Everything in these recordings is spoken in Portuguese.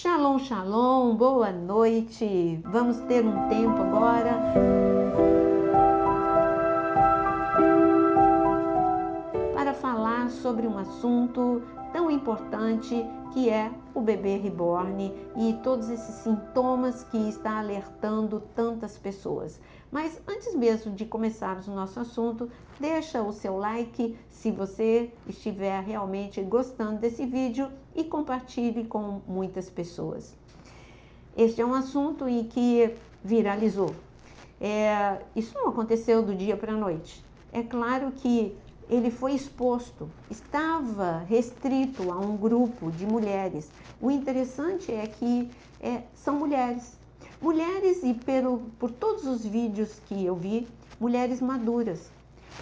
Shalom, shalom, boa noite. Vamos ter um tempo agora para falar sobre um assunto tão importante que é o bebê reborn e todos esses sintomas que está alertando tantas pessoas. Mas antes mesmo de começarmos o nosso assunto, deixa o seu like se você estiver realmente gostando desse vídeo e compartilhe com muitas pessoas. Este é um assunto em que viralizou. Isso não aconteceu do dia para a noite. É claro que ele foi exposto, estava restrito a um grupo de mulheres. O interessante é que são mulheres. Mulheres e por todos os vídeos que eu vi, mulheres maduras.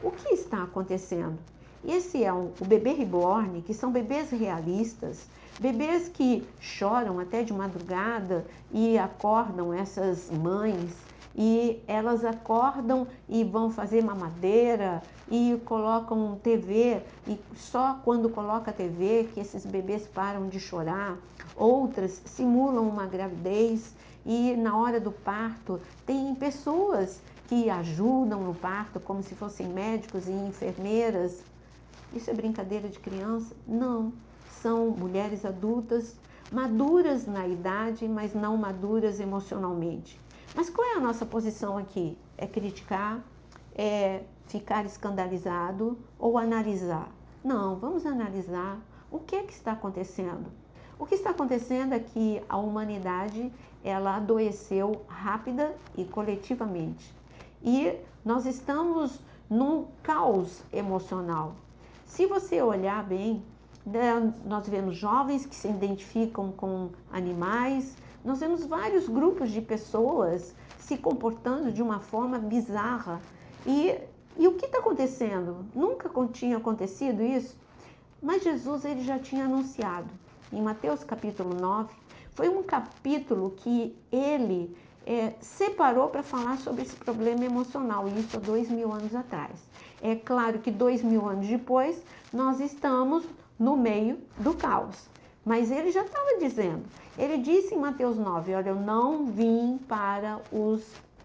O que está acontecendo? Esse é o bebê reborn, que são bebês realistas, bebês que choram até de madrugada e acordam essas mães, e elas acordam e vão fazer mamadeira e colocam TV, e só quando coloca a TV que esses bebês param de chorar. Outras simulam uma gravidez e na hora do parto tem pessoas que ajudam no parto como se fossem médicos e enfermeiras. Isso é brincadeira de criança? Não, são mulheres adultas, maduras na idade, mas não maduras emocionalmente. Mas qual é a nossa posição aqui? É criticar? É ficar escandalizado ou analisar? Não, vamos analisar o que é que está acontecendo. O que está acontecendo é que a humanidade, ela adoeceu rápida e coletivamente. E nós estamos num caos emocional. Se você olhar bem, nós vemos jovens que se identificam com animais, nós vemos vários grupos de pessoas se comportando de uma forma bizarra. E o que está acontecendo? Nunca tinha acontecido isso, mas Jesus ele já tinha anunciado. Em Mateus capítulo 9, foi um capítulo que ele separou para falar sobre esse problema emocional, isso há 2000 anos atrás. É claro que 2000 anos depois, nós estamos no meio do caos. Mas ele já estava dizendo, ele disse em Mateus 9, olha, eu não vim para os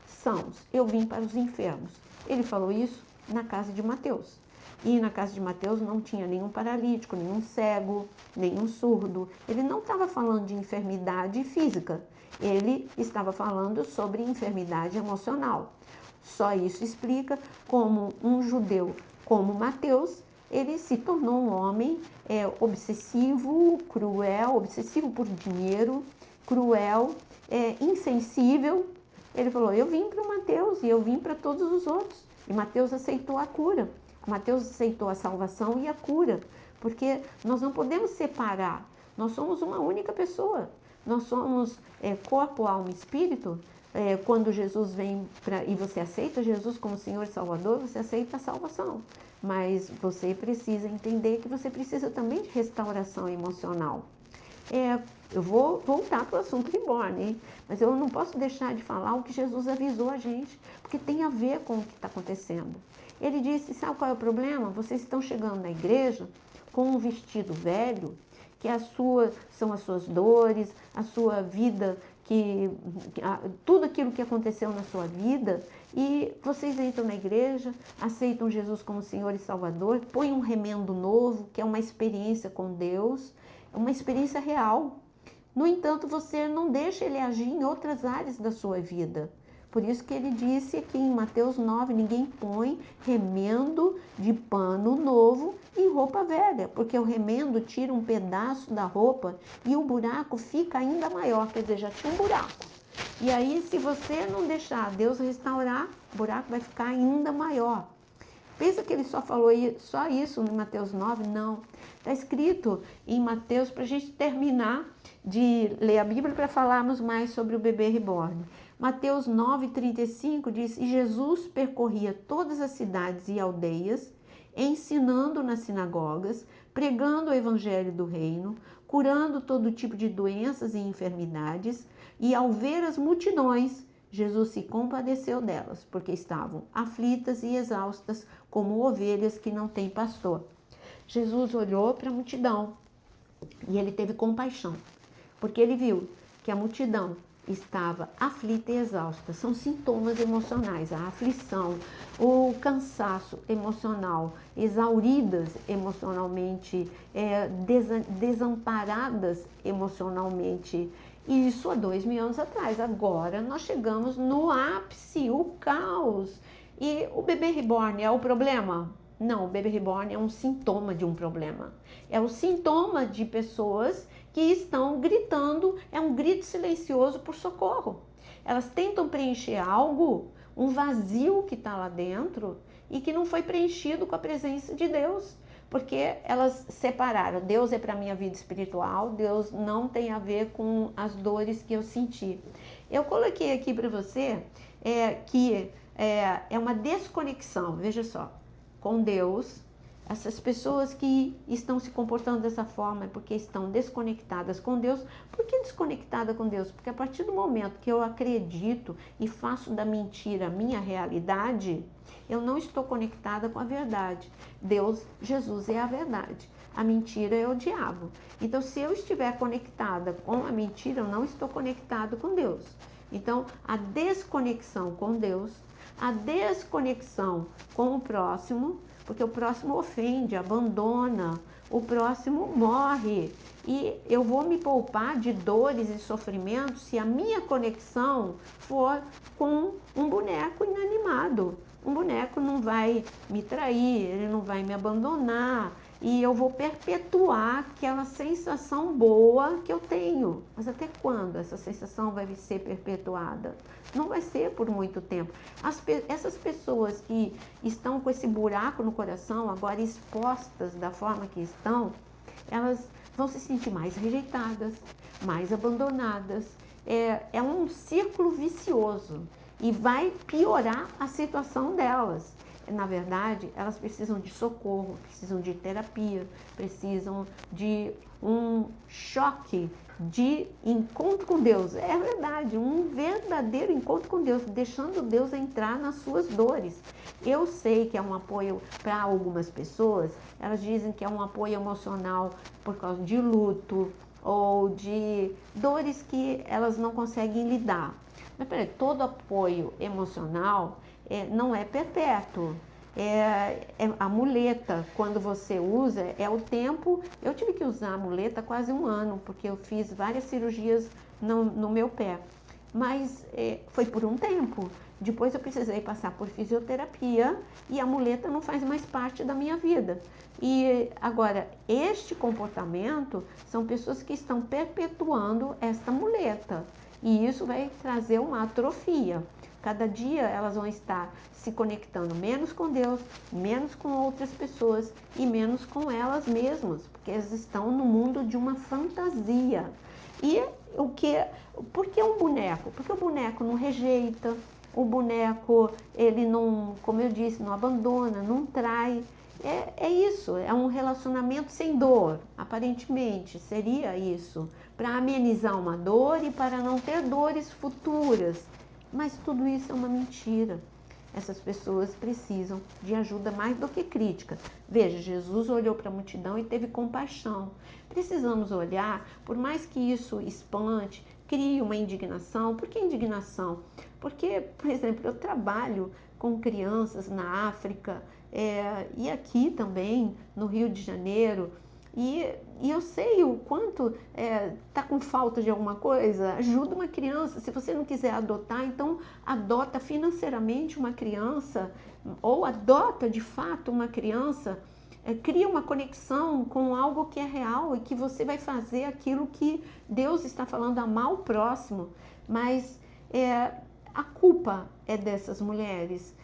sãos, eu vim para os enfermos. Ele falou isso na casa de Mateus. E na casa de Mateus não tinha nenhum paralítico, nenhum cego, nenhum surdo. Ele não estava falando de enfermidade física, ele estava falando sobre enfermidade emocional. Só isso explica como um judeu como Mateus, ele se tornou um homem obsessivo, cruel, obsessivo por dinheiro, cruel, insensível. Ele falou, eu vim para o Mateus e eu vim para todos os outros. E Mateus aceitou a cura. Mateus aceitou a salvação e a cura, porque nós não podemos separar. Nós somos uma única pessoa. Nós somos corpo, alma e espírito. Quando Jesus vem e você aceita Jesus como Senhor e Salvador, você aceita a salvação. Mas você precisa entender que você precisa também de restauração emocional. Eu vou voltar para o assunto reborn, hein? Mas eu não posso deixar de falar o que Jesus avisou a gente, porque tem a ver com o que está acontecendo. Ele disse, sabe qual é o problema? Vocês estão chegando na igreja com um vestido velho, que são as suas dores, a sua vida, tudo aquilo que aconteceu na sua vida, e vocês entram na igreja, aceitam Jesus como Senhor e Salvador, põem um remendo novo, que é uma experiência com Deus, é uma experiência real. No entanto, você não deixa ele agir em outras áreas da sua vida. Por isso que ele disse aqui em Mateus 9, ninguém põe remendo de pano novo em roupa velha, porque o remendo tira um pedaço da roupa e o buraco fica ainda maior, quer dizer, já tinha um buraco. E aí, se você não deixar Deus restaurar, o buraco vai ficar ainda maior. Pensa que ele só falou só isso em Mateus 9? Não. Está escrito em Mateus, para a gente terminar de ler a Bíblia, para falarmos mais sobre o bebê reborn. Mateus 9,35 diz, e Jesus percorria todas as cidades e aldeias, ensinando nas sinagogas, pregando o evangelho do reino, curando todo tipo de doenças e enfermidades, e ao ver as multidões, Jesus se compadeceu delas, porque estavam aflitas e exaustas, como ovelhas que não têm pastor. Jesus olhou para a multidão e ele teve compaixão. porque ele viu que a multidão estava aflita e exausta. São sintomas emocionais, a aflição, o cansaço emocional, exauridas emocionalmente, desamparadas emocionalmente. Isso há 2000 anos atrás. Agora nós chegamos no ápice, o caos. E o bebê reborn é o problema? Não, o bebê reborn é um sintoma de um problema. É o sintoma de pessoas que estão gritando, é um grito silencioso por socorro. Elas tentam preencher algo, um vazio que está lá dentro e que não foi preenchido com a presença de Deus. Porque elas separaram, Deus é para a minha vida espiritual, Deus não tem a ver com as dores que eu senti. Eu coloquei aqui para você que é uma desconexão, veja só, com Deus. Essas pessoas que estão se comportando dessa forma é porque estão desconectadas com Deus. Por que desconectada com Deus? Porque a partir do momento que eu acredito e faço da mentira a minha realidade, eu não estou conectada com a verdade. Deus, Jesus é a verdade. A mentira é o diabo. Então, se eu estiver conectada com a mentira, eu não estou conectado com Deus. Então, a desconexão com Deus, a desconexão com o próximo, porque o próximo ofende, abandona, o próximo morre. E eu vou me poupar de dores e sofrimentos se a minha conexão for com um boneco inanimado. Um boneco não vai me trair, ele não vai me abandonar. E eu vou perpetuar aquela sensação boa que eu tenho. Mas até quando essa sensação vai ser perpetuada? Não vai ser por muito tempo. Essas pessoas que estão com esse buraco no coração, agora expostas da forma que estão, elas vão se sentir mais rejeitadas, mais abandonadas. É um círculo vicioso e vai piorar a situação delas. Na verdade, elas precisam de socorro, precisam de terapia, precisam de um choque de encontro com Deus. É verdade, um verdadeiro encontro com Deus, deixando Deus entrar nas suas dores. Eu sei que é um apoio para algumas pessoas, elas dizem que é um apoio emocional por causa de luto ou de dores que elas não conseguem lidar. Mas peraí, todo apoio emocional não é perpétuo. A muleta, quando você usa, é o tempo. Eu tive que usar a muleta quase 1 ano, porque eu fiz várias cirurgias no meu pé. Mas foi por um tempo. Depois eu precisei passar por fisioterapia e a muleta não faz mais parte da minha vida. E agora, este comportamento são pessoas que estão perpetuando esta muleta. E isso vai trazer uma atrofia. Cada dia elas vão estar se conectando menos com Deus, menos com outras pessoas e menos com elas mesmas, porque elas estão no mundo de uma fantasia. E por que um boneco? Porque o boneco não rejeita, o boneco, ele não, como eu disse, não abandona, não trai. É isso, é um relacionamento sem dor, aparentemente seria isso, para amenizar uma dor e para não ter dores futuras. Mas tudo isso é uma mentira. Essas pessoas precisam de ajuda mais do que crítica. Veja, Jesus olhou para a multidão e teve compaixão. Precisamos olhar, por mais que isso espante, crie uma indignação. Por que indignação? Porque, por exemplo, eu trabalho com crianças na África e aqui também, no Rio de Janeiro. E eu sei o quanto está com falta de alguma coisa, ajuda uma criança. Se você não quiser adotar, então adota financeiramente uma criança, ou adota de fato uma criança, cria uma conexão com algo que é real e que você vai fazer aquilo que Deus está falando, amar o próximo. Mas a culpa é dessas mulheres.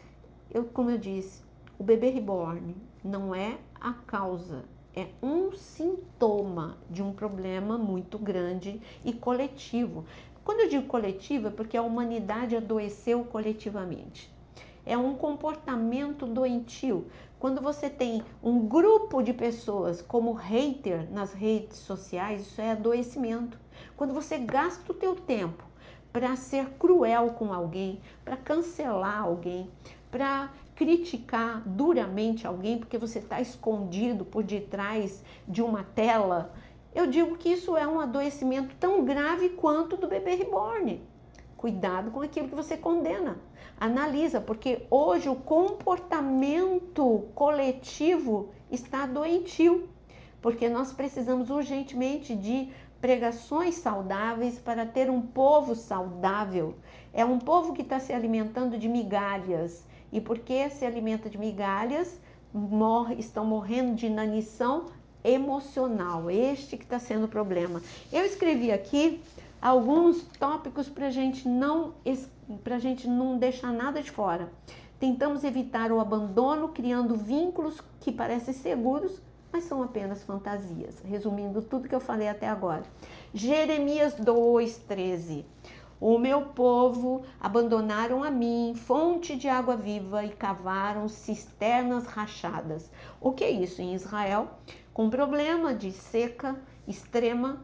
Como eu disse, o bebê reborn não é a causa. É um sintoma de um problema muito grande e coletivo. Quando eu digo coletivo, é porque a humanidade adoeceu coletivamente. É um comportamento doentio. Quando você tem um grupo de pessoas como hater nas redes sociais, isso é adoecimento. Quando você gasta o teu tempo para ser cruel com alguém, para cancelar alguém, para criticar duramente alguém porque você está escondido por detrás de uma tela, eu digo que isso é um adoecimento tão grave quanto do bebê reborn. Cuidado com aquilo que você condena. Analisa, porque hoje o comportamento coletivo está doentio, porque nós precisamos urgentemente de pregações saudáveis para ter um povo saudável. É um povo que está se alimentando de migalhas, e porque se alimenta de migalhas, estão morrendo de inanição emocional. Este que está sendo o problema. Eu escrevi aqui alguns tópicos para a gente não deixar nada de fora. Tentamos evitar o abandono, criando vínculos que parecem seguros, mas são apenas fantasias. Resumindo tudo que eu falei até agora. Jeremias 2:13. O meu povo abandonaram a mim, fonte de água viva, e cavaram cisternas rachadas. O que é isso? Em Israel, com problema de seca extrema,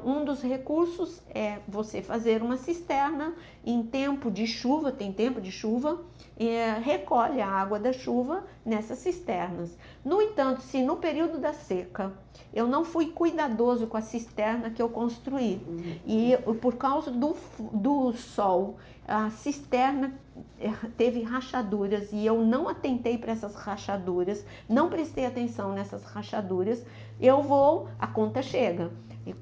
um dos recursos é você fazer uma cisterna em tempo de chuva, tem tempo de chuva, recolhe a água da chuva nessas cisternas. No entanto, se no período da seca eu não fui cuidadoso com a cisterna que eu construí, e por causa do sol, a cisterna teve rachaduras e eu não atentei para essas rachaduras, não prestei atenção nessas rachaduras, a conta chega.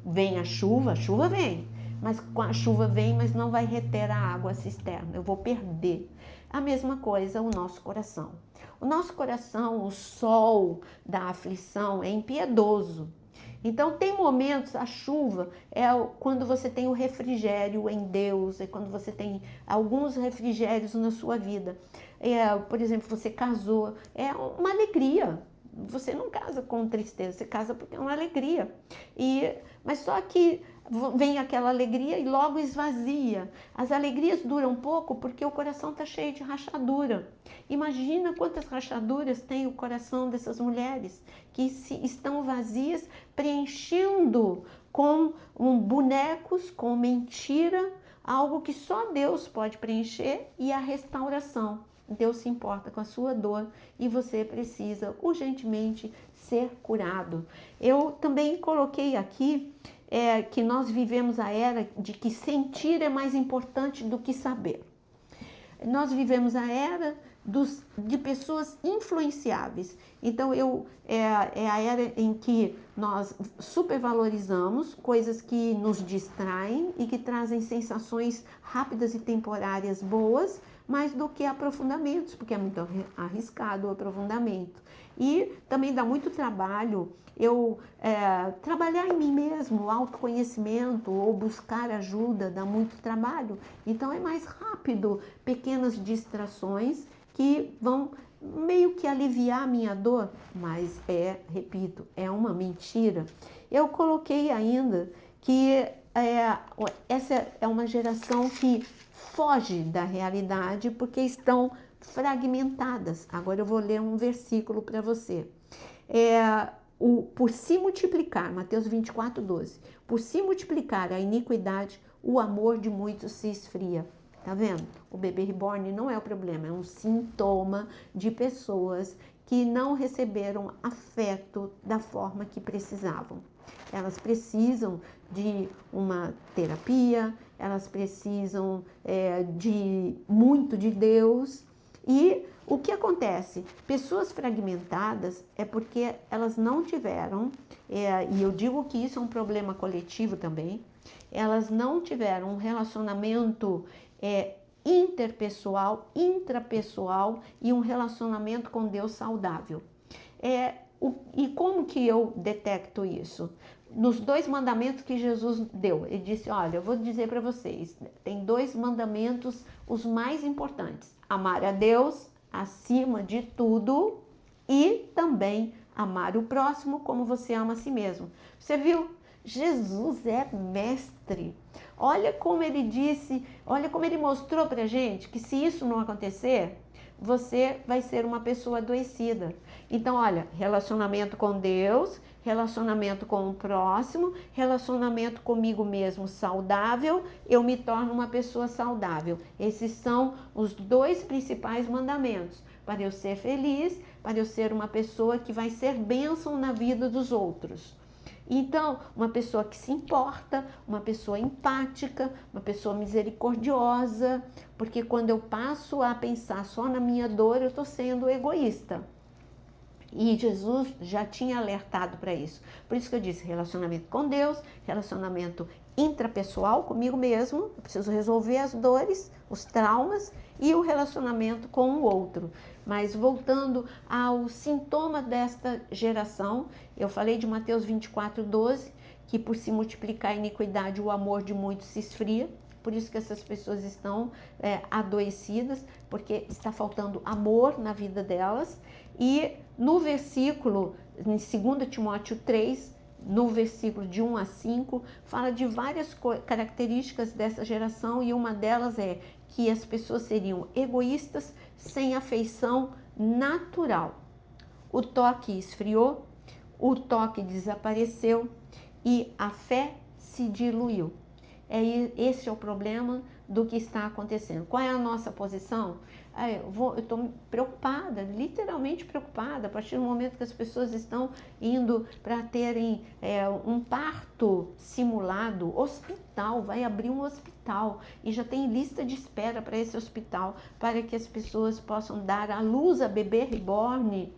Vem a chuva vem, mas a chuva vem, mas não vai reter a água, a cisterna, eu vou perder. A mesma coisa o nosso coração. O nosso coração, o sol da aflição é impiedoso. Então tem momentos, a chuva é quando você tem o refrigério em Deus, é quando você tem alguns refrigérios na sua vida. Por exemplo, você casou, é uma alegria. Você não casa com tristeza, você casa porque é uma alegria. Mas só que vem aquela alegria e logo esvazia. As alegrias duram pouco porque o coração está cheio de rachadura. Imagina quantas rachaduras tem o coração dessas mulheres que estão vazias, preenchendo com bonecos, com mentira, algo que só Deus pode preencher, e a restauração. Deus se importa com a sua dor e você precisa urgentemente ser curado. Eu também coloquei aqui que nós vivemos a era de que sentir é mais importante do que saber. Nós vivemos a era de pessoas influenciáveis. Então, é a era em que nós supervalorizamos coisas que nos distraem e que trazem sensações rápidas e temporárias boas, mais do que aprofundamentos, porque é muito arriscado o aprofundamento. E também dá muito trabalho trabalhar em mim mesmo, autoconhecimento ou buscar ajuda, dá muito trabalho. Então é mais rápido, pequenas distrações que vão meio que aliviar a minha dor, mas repito, é uma mentira. Eu coloquei ainda que essa é uma geração que foge da realidade porque estão fragmentadas. Agora eu vou ler um versículo para você. Por se multiplicar, Mateus 24:12, por se multiplicar a iniquidade, o amor de muitos se esfria. Tá vendo? O bebê reborn não é o problema, é um sintoma de pessoas que não receberam afeto da forma que precisavam. Elas precisam de uma terapia, elas precisam muito de Deus. E o que acontece? Pessoas fragmentadas é porque elas não tiveram, e eu digo que isso é um problema coletivo também, elas não tiveram um relacionamento interpessoal, intrapessoal e um relacionamento com Deus saudável. E como que eu detecto isso? Nos 2 mandamentos que Jesus deu, ele disse, olha, eu vou dizer para vocês, tem 2 mandamentos, os mais importantes, amar a Deus acima de tudo e também amar o próximo como você ama a si mesmo. Você viu? Jesus é mestre. Olha como ele disse, olha como ele mostrou pra gente que se isso não acontecer, você vai ser uma pessoa adoecida. Então, olha, relacionamento com Deus, relacionamento com o próximo, relacionamento comigo mesmo saudável, eu me torno uma pessoa saudável. Esses são os 2 principais mandamentos, para eu ser feliz, para eu ser uma pessoa que vai ser bênção na vida dos outros. Então, uma pessoa que se importa, uma pessoa empática, uma pessoa misericordiosa, porque quando eu passo a pensar só na minha dor, eu estou sendo egoísta. E Jesus já tinha alertado para isso. Por isso que eu disse, relacionamento com Deus, relacionamento intrapessoal comigo mesmo, eu preciso resolver as dores, os traumas e o relacionamento com o outro. Mas voltando ao sintoma desta geração, eu falei de Mateus 24:12, que por se multiplicar a iniquidade, o amor de muitos se esfria. Por isso que essas pessoas estão adoecidas, porque está faltando amor na vida delas. E no versículo, em 2 Timóteo 3, no versículo de 1 a 5, fala de várias características dessa geração, e uma delas é que as pessoas seriam egoístas, sem afeição natural. O toque esfriou, o toque desapareceu e a fé se diluiu. Esse é o problema do que está acontecendo. Qual é a nossa posição? Eu estou preocupada, literalmente preocupada, a partir do momento que as pessoas estão indo para terem um parto simulado, hospital, vai abrir um hospital e já tem lista de espera para esse hospital, para que as pessoas possam dar à luz a bebê reborn.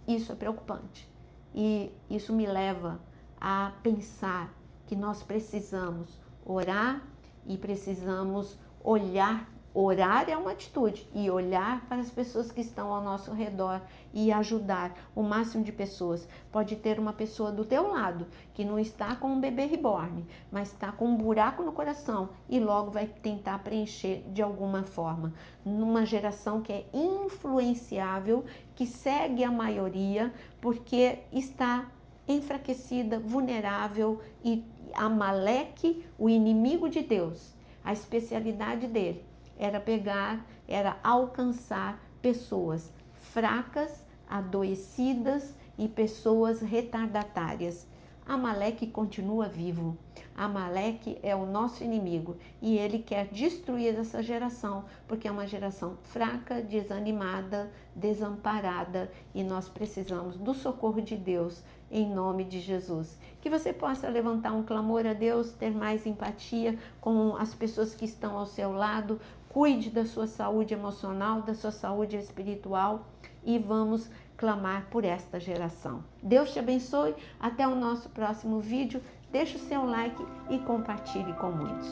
Isso é preocupante e isso me leva a pensar que nós precisamos orar e precisamos olhar. Orar é uma atitude, e olhar para as pessoas que estão ao nosso redor e ajudar o máximo de pessoas. Pode ter uma pessoa do teu lado que não está com um bebê reborn, mas está com um buraco no coração e logo vai tentar preencher de alguma forma. Numa geração que é influenciável, que segue a maioria porque está enfraquecida, vulnerável, e Amaleque, o inimigo de Deus, a especialidade dele era alcançar pessoas fracas, adoecidas e pessoas retardatárias. Amaleque continua vivo. Amaleque é o nosso inimigo e ele quer destruir essa geração, porque é uma geração fraca, desanimada, desamparada, e nós precisamos do socorro de Deus em nome de Jesus. Que você possa levantar um clamor a Deus, ter mais empatia com as pessoas que estão ao seu lado, cuide da sua saúde emocional, da sua saúde espiritual, e vamos clamar por esta geração. Deus te abençoe. Até o nosso próximo vídeo. Deixe o seu like e compartilhe com muitos.